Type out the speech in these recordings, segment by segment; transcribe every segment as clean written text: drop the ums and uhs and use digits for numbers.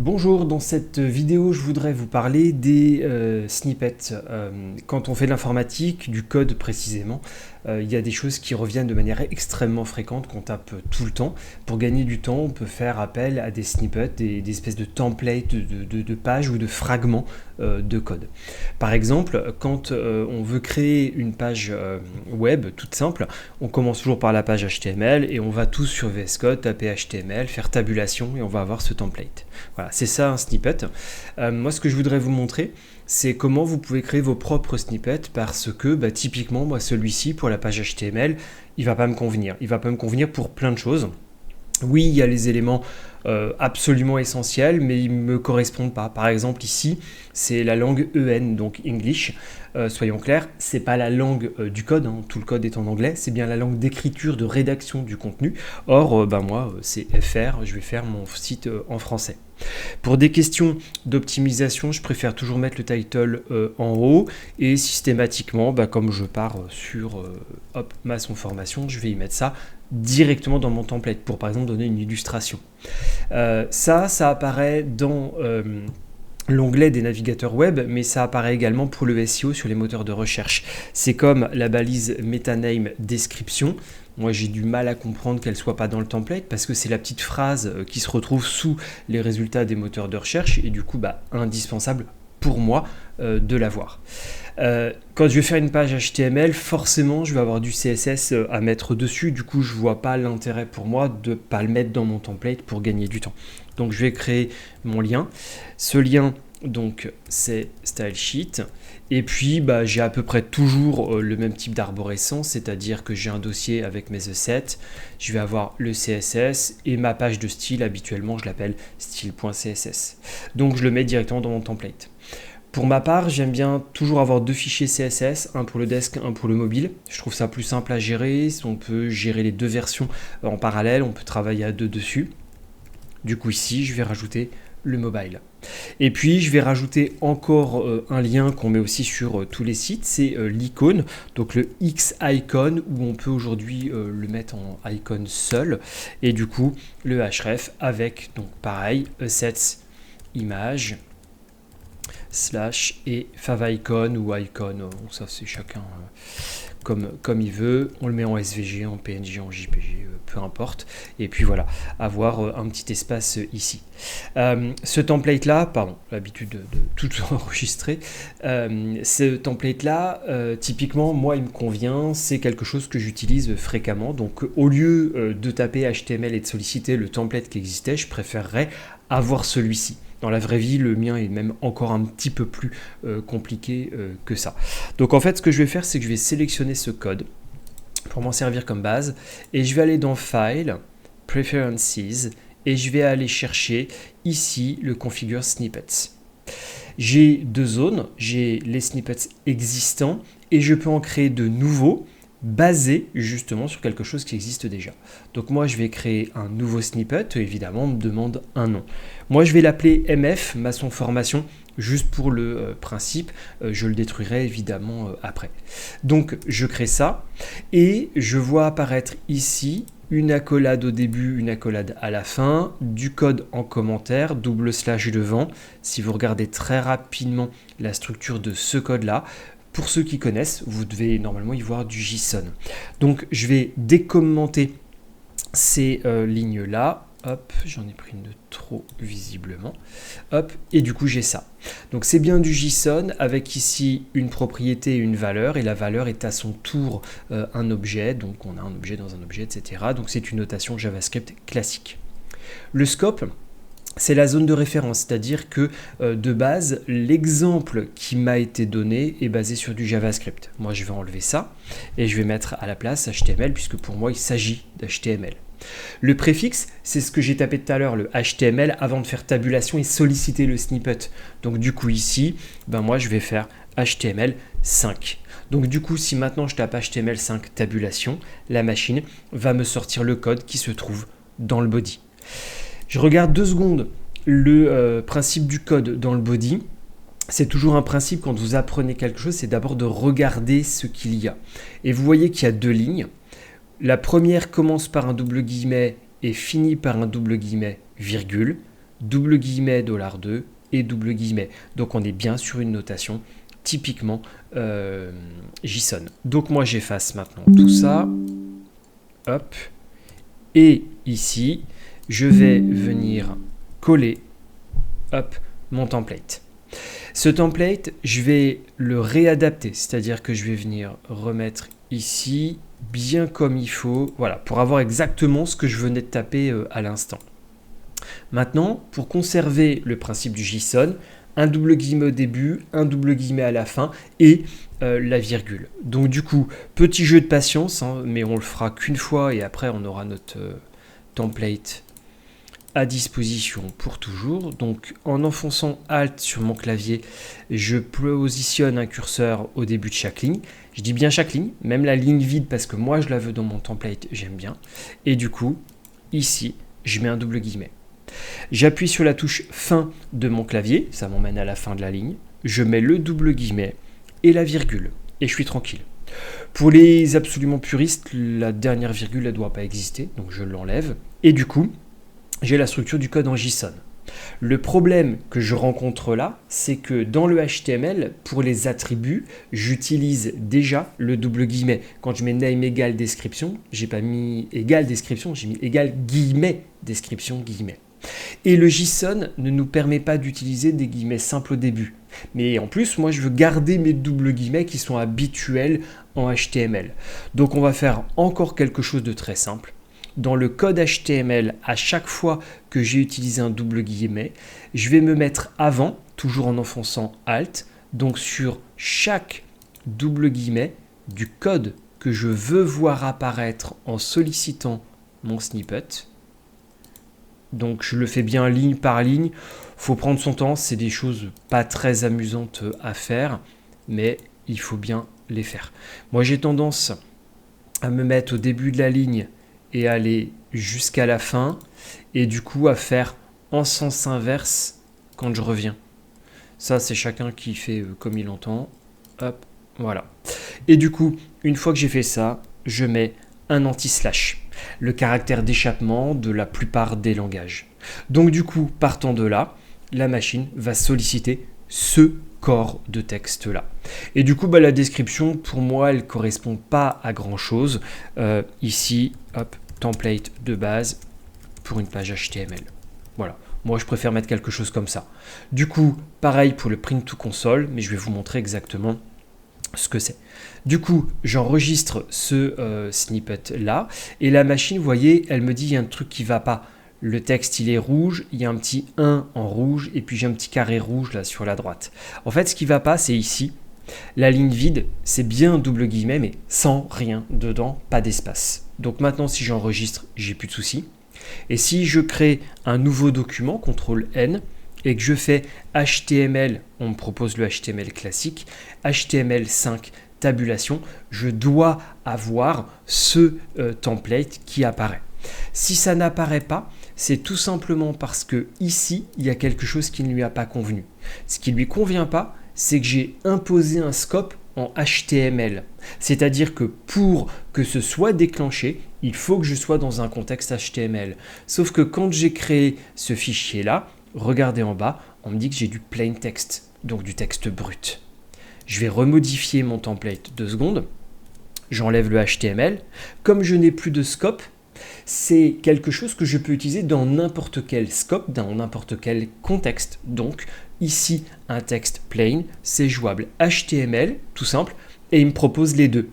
Bonjour, dans cette vidéo, je voudrais vous parler des snippets. Quand on fait de l'informatique, du code précisément, il y a des choses qui reviennent de manière extrêmement fréquente, qu'on tape tout le temps. Pour gagner du temps, on peut faire appel à des snippets, des espèces de templates de pages ou de fragments de code. Par exemple, quand on veut créer une page web toute simple, on commence toujours par la page HTML et on va tous sur VS Code, taper HTML, faire tabulation et on va avoir ce template. Voilà, c'est ça un snippet. Moi, ce que je voudrais vous montrer, c'est comment vous pouvez créer vos propres snippets parce que typiquement, moi, celui-ci, pour la page HTML, il va pas me convenir. Il va pas me convenir pour plein de choses. Oui, il y a les éléments absolument essentiels, mais ils ne me correspondent pas. Par exemple, ici, c'est la langue EN, donc English. Soyons clairs, c'est pas la langue du code, hein, tout le code est en anglais, c'est bien la langue d'écriture, de rédaction du contenu. Or, moi, c'est FR, je vais faire mon site en français. Pour des questions d'optimisation, je préfère toujours mettre le title en haut et systématiquement, comme je pars sur maçon formation, je vais y mettre ça directement dans mon template pour par exemple donner une illustration. Ça apparaît dans l'onglet des navigateurs web, mais ça apparaît également pour le SEO sur les moteurs de recherche. C'est comme la balise MetaName description. Moi, j'ai du mal à comprendre qu'elle ne soit pas dans le template parce que c'est la petite phrase qui se retrouve sous les résultats des moteurs de recherche et du coup, indispensable pour moi de l'avoir. Quand je vais faire une page HTML, forcément, je vais avoir du CSS à mettre dessus. Du coup, je ne vois pas l'intérêt pour moi de ne pas le mettre dans mon template pour gagner du temps. Donc, je vais créer mon lien. Ce lien, donc, c'est Stylesheet. Et puis, j'ai à peu près toujours le même type d'arborescence, c'est-à-dire que j'ai un dossier avec mes assets. Je vais avoir le CSS et ma page de style, habituellement, je l'appelle style.css. Donc, je le mets directement dans mon template. Pour ma part, j'aime bien toujours avoir deux fichiers CSS, un pour le desk, un pour le mobile. Je trouve ça plus simple à gérer, on peut gérer les deux versions en parallèle, on peut travailler à deux dessus. Du coup ici, je vais rajouter le mobile. Et puis, je vais rajouter encore un lien qu'on met aussi sur tous les sites, c'est l'icône, donc le X-icon, où on peut aujourd'hui le mettre en icône seul. Et du coup, le href avec, donc pareil, assets, image, / et favicon ou icon, ça c'est chacun comme il veut, on le met en SVG, en PNG, en JPG, peu importe, et puis voilà, avoir un petit espace ici. Ce template là, pardon, l'habitude de tout enregistrer, ce template là, typiquement moi il me convient, c'est quelque chose que j'utilise fréquemment, donc au lieu de taper HTML et de solliciter le template qui existait, je préférerais avoir celui-ci. Dans la vraie vie, le mien est même encore un petit peu plus compliqué que ça. Donc en fait, ce que je vais faire, c'est que je vais sélectionner ce code pour m'en servir comme base et je vais aller dans File, Preferences et je vais aller chercher ici le Configure Snippets. J'ai deux zones, j'ai les snippets existants et je peux en créer de nouveaux basé justement sur quelque chose qui existe déjà. Donc moi je vais créer un nouveau snippet, évidemment on me demande un nom. Moi je vais l'appeler MF, maçon formation, juste pour le principe, je le détruirai évidemment après. Donc je crée ça et je vois apparaître ici une accolade au début, une accolade à la fin, du code en commentaire, / devant. Si vous regardez très rapidement la structure de ce code-là, pour ceux qui connaissent, vous devez normalement y voir du JSON. Donc je vais décommenter ces lignes-là. Hop, j'en ai pris une de trop visiblement. Hop, et du coup j'ai ça. Donc c'est bien du JSON avec ici une propriété et une valeur. Et la valeur est à son tour un objet. Donc on a un objet dans un objet, etc. Donc c'est une notation JavaScript classique. Le scope, c'est la zone de référence, c'est-à-dire que de base, l'exemple qui m'a été donné est basé sur du JavaScript. Moi, je vais enlever ça et je vais mettre à la place HTML puisque pour moi, il s'agit d'HTML. Le préfixe, c'est ce que j'ai tapé tout à l'heure, le HTML, avant de faire tabulation et solliciter le snippet. Donc du coup ici, moi je vais faire HTML5. Donc du coup, si maintenant je tape HTML5 tabulation, la machine va me sortir le code qui se trouve dans le body. Je regarde 2 secondes le principe du code dans le body. C'est toujours un principe quand vous apprenez quelque chose, c'est d'abord de regarder ce qu'il y a. Et vous voyez qu'il y a 2 lignes. La première commence par un double guillemet et finit par un double guillemet, virgule. double guillemet, $2 et double guillemet. Donc on est bien sur une notation typiquement JSON. Donc moi j'efface maintenant tout ça. Hop. Et ici, je vais venir coller hop, mon template. Ce template, je vais le réadapter, c'est-à-dire que je vais venir remettre ici, bien comme il faut, voilà, pour avoir exactement ce que je venais de taper à l'instant. Maintenant, pour conserver le principe du JSON, un double guillemet au début, un double guillemet à la fin et la virgule. Donc du coup, petit jeu de patience, hein, mais on le fera qu'une fois et après on aura notre template à disposition pour toujours. Donc en enfonçant Alt sur mon clavier, je positionne un curseur au début de chaque ligne. Je dis bien chaque ligne, même la ligne vide parce que moi je la veux dans mon template, j'aime bien. Et du coup, ici, je mets un double guillemet. J'appuie sur la touche fin de mon clavier, ça m'emmène à la fin de la ligne. Je mets le double guillemet et la virgule et je suis tranquille. Pour les absolument puristes, la dernière virgule ne doit pas exister, donc je l'enlève. Et du coup, j'ai la structure du code en JSON. Le problème que je rencontre là, c'est que dans le HTML, pour les attributs, j'utilise déjà le double guillemet. Quand je mets name égale description, j'ai pas mis égale description, j'ai mis égale guillemet description guillemet. Et le JSON ne nous permet pas d'utiliser des guillemets simples au début. Mais en plus, moi, je veux garder mes doubles guillemets qui sont habituels en HTML. Donc, on va faire encore quelque chose de très simple. Dans le code HTML, à chaque fois que j'ai utilisé un double guillemet, je vais me mettre avant, toujours en enfonçant Alt, donc sur chaque double guillemet du code que je veux voir apparaître en sollicitant mon snippet. Donc je le fais bien ligne par ligne, faut prendre son temps, c'est des choses pas très amusantes à faire, mais il faut bien les faire. Moi j'ai tendance à me mettre au début de la ligne et aller jusqu'à la fin, et du coup à faire en sens inverse quand je reviens. Ça, c'est chacun qui fait comme il entend. Hop, voilà. Et du coup, une fois que j'ai fait ça, je mets un anti-slash, le caractère d'échappement de la plupart des langages. Donc du coup, partant de là, la machine va solliciter ce corps de texte là. Et du coup, la description, pour moi, elle ne correspond pas à grand chose. Ici, hop, template de base pour une page HTML. Voilà. Moi, je préfère mettre quelque chose comme ça. Du coup, pareil pour le print to console, mais je vais vous montrer exactement ce que c'est. Du coup, j'enregistre ce snippet là et la machine, vous voyez, elle me dit il y a un truc qui ne va pas. Le texte, il est rouge, il y a un petit 1 en rouge et puis j'ai un petit carré rouge là sur la droite. En fait, ce qui ne va pas, c'est ici. La ligne vide, c'est bien un double guillemet, mais sans rien dedans, pas d'espace. Donc maintenant, si j'enregistre, j'ai plus de soucis. Et si je crée un nouveau document, CTRL-N, et que je fais HTML, on me propose le HTML classique, HTML5 tabulation, je dois avoir ce template qui apparaît. Si ça n'apparaît pas, c'est tout simplement parce que ici, il y a quelque chose qui ne lui a pas convenu. Ce qui ne lui convient pas, c'est que j'ai imposé un scope en HTML. C'est-à-dire que pour que ce soit déclenché, il faut que je sois dans un contexte HTML. Sauf que quand j'ai créé ce fichier-là, regardez en bas, on me dit que j'ai du plain text, donc du texte brut. Je vais remodifier mon template 2 secondes. J'enlève le HTML. Comme je n'ai plus de scope, c'est quelque chose que je peux utiliser dans n'importe quel scope, dans n'importe quel contexte. Donc ici, un texte plain, c'est jouable HTML, tout simple, et il me propose les deux.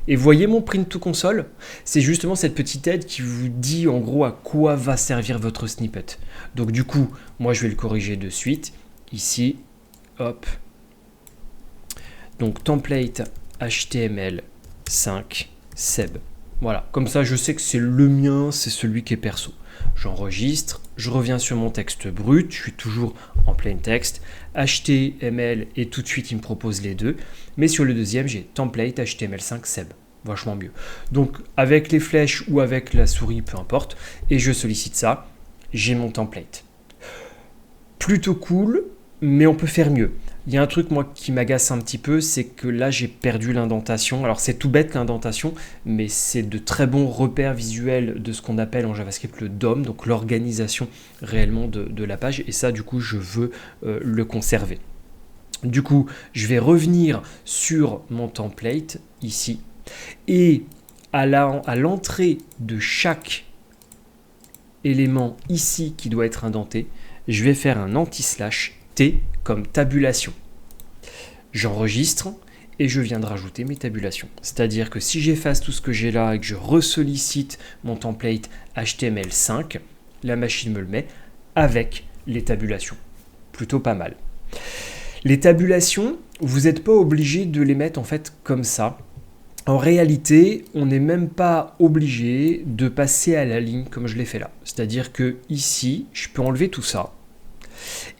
Et voyez mon print to console, c'est justement cette petite aide qui vous dit en gros à quoi va servir votre snippet. Donc du coup, moi je vais le corriger de suite. Ici, hop. Donc template HTML5 Seb. Voilà, comme ça je sais que c'est le mien, c'est celui qui est perso. J'enregistre, je reviens sur mon texte brut, je suis toujours en plain text, HTML et tout de suite il me propose les deux, mais sur le deuxième j'ai template HTML5 Seb, vachement mieux. Donc avec les flèches ou avec la souris, peu importe, et je sollicite ça, j'ai mon template. Plutôt cool, mais on peut faire mieux. il y a un truc moi qui m'agace un petit peu, c'est que là j'ai perdu l'indentation. Alors c'est tout bête l'indentation, mais c'est de très bons repères visuels de ce qu'on appelle en JavaScript le DOM, donc l'organisation réellement de la page, et ça du coup je veux le conserver. Du coup, je vais revenir sur mon template ici, et à l'entrée de chaque élément ici qui doit être indenté, je vais faire un anti-slash T comme tabulation. J'enregistre et je viens de rajouter mes tabulations. C'est-à-dire que si j'efface tout ce que j'ai là et que je ressollicite mon template HTML5, la machine me le met avec les tabulations. Plutôt pas mal. Les tabulations, vous n'êtes pas obligé de les mettre en fait comme ça. En réalité, on n'est même pas obligé de passer à la ligne comme je l'ai fait là. C'est-à-dire que ici, je peux enlever tout ça.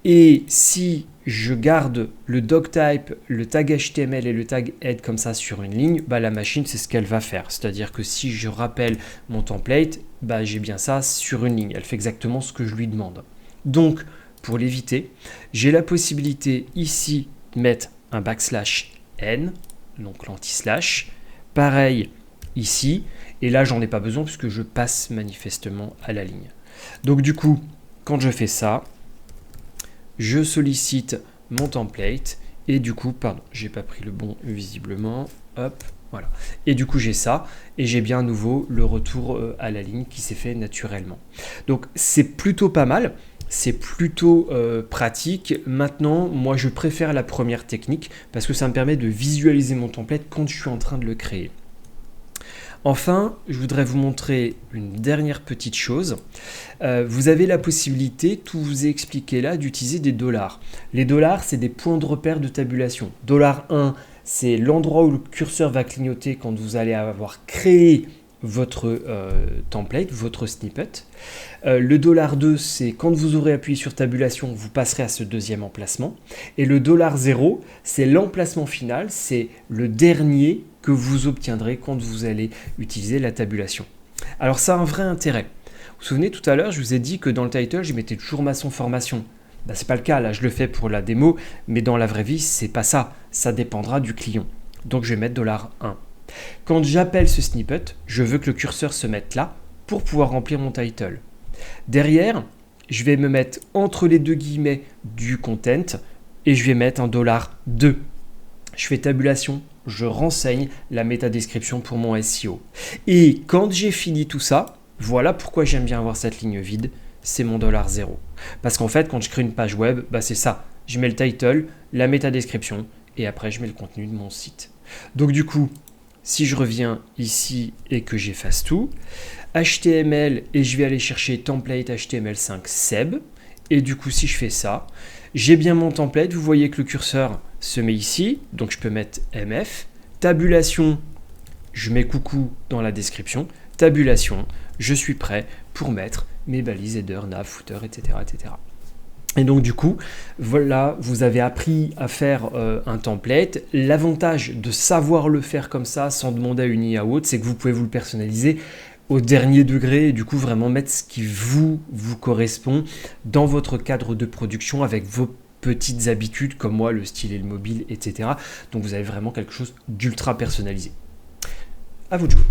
Et si je garde le doctype, le tag HTML et le tag head comme ça sur une ligne, bah la machine, c'est ce qu'elle va faire. C'est-à-dire que si je rappelle mon template, bah j'ai bien ça sur une ligne. Elle fait exactement ce que je lui demande. Donc, pour l'éviter, j'ai la possibilité ici de mettre un \n, donc l'anti-slash. Pareil ici, et là j'en ai pas besoin puisque je passe manifestement à la ligne. Donc du coup, quand je fais ça, je sollicite mon template et du coup, pardon, j'ai pas pris le bon visiblement, hop, voilà. Et du coup j'ai ça et j'ai bien à nouveau le retour à la ligne qui s'est fait naturellement. Donc c'est plutôt pas mal. C'est plutôt pratique. Maintenant, moi, je préfère la première technique parce que ça me permet de visualiser mon template quand je suis en train de le créer. Enfin, je voudrais vous montrer une dernière petite chose. Vous avez la possibilité, tout vous est expliqué là, d'utiliser des dollars. Les dollars, c'est des points de repère de tabulation. $1, c'est l'endroit où le curseur va clignoter quand vous allez avoir créé votre template, votre snippet. Le $2, c'est quand vous aurez appuyé sur tabulation, vous passerez à ce deuxième emplacement. Et le $0, c'est l'emplacement final, c'est le dernier que vous obtiendrez quand vous allez utiliser la tabulation. Alors ça a un vrai intérêt. Vous vous souvenez tout à l'heure, je vous ai dit que dans le title, je mettais toujours maçon formation. Ben, c'est pas le cas, là je le fais pour la démo, mais dans la vraie vie, c'est pas ça. Ça dépendra du client. Donc je vais mettre $1. Quand j'appelle ce snippet, je veux que le curseur se mette là pour pouvoir remplir mon title. Derrière, je vais me mettre entre les deux guillemets du content et je vais mettre un $2. Je fais tabulation, je renseigne la métadescription pour mon SEO. Et quand j'ai fini tout ça, voilà pourquoi j'aime bien avoir cette ligne vide, c'est mon $0. Parce qu'en fait, quand je crée une page web, bah c'est ça. Je mets le title, la métadescription et après je mets le contenu de mon site. Donc du coup, si je reviens ici et que j'efface tout, HTML et je vais aller chercher template HTML5 Seb. Et du coup, si je fais ça, j'ai bien mon template. Vous voyez que le curseur se met ici. Donc, je peux mettre MF. Tabulation, je mets coucou dans la description. Tabulation, je suis prêt pour mettre mes balises, header, nav, footer, etc., etc. Et donc du coup, voilà, vous avez appris à faire un template. L'avantage de savoir le faire comme ça, sans demander à une IA ou autre, c'est que vous pouvez vous le personnaliser au dernier degré et du coup vraiment mettre ce qui vous correspond dans votre cadre de production avec vos petites habitudes comme moi, le style et le mobile, etc. Donc vous avez vraiment quelque chose d'ultra personnalisé. À vous de jouer.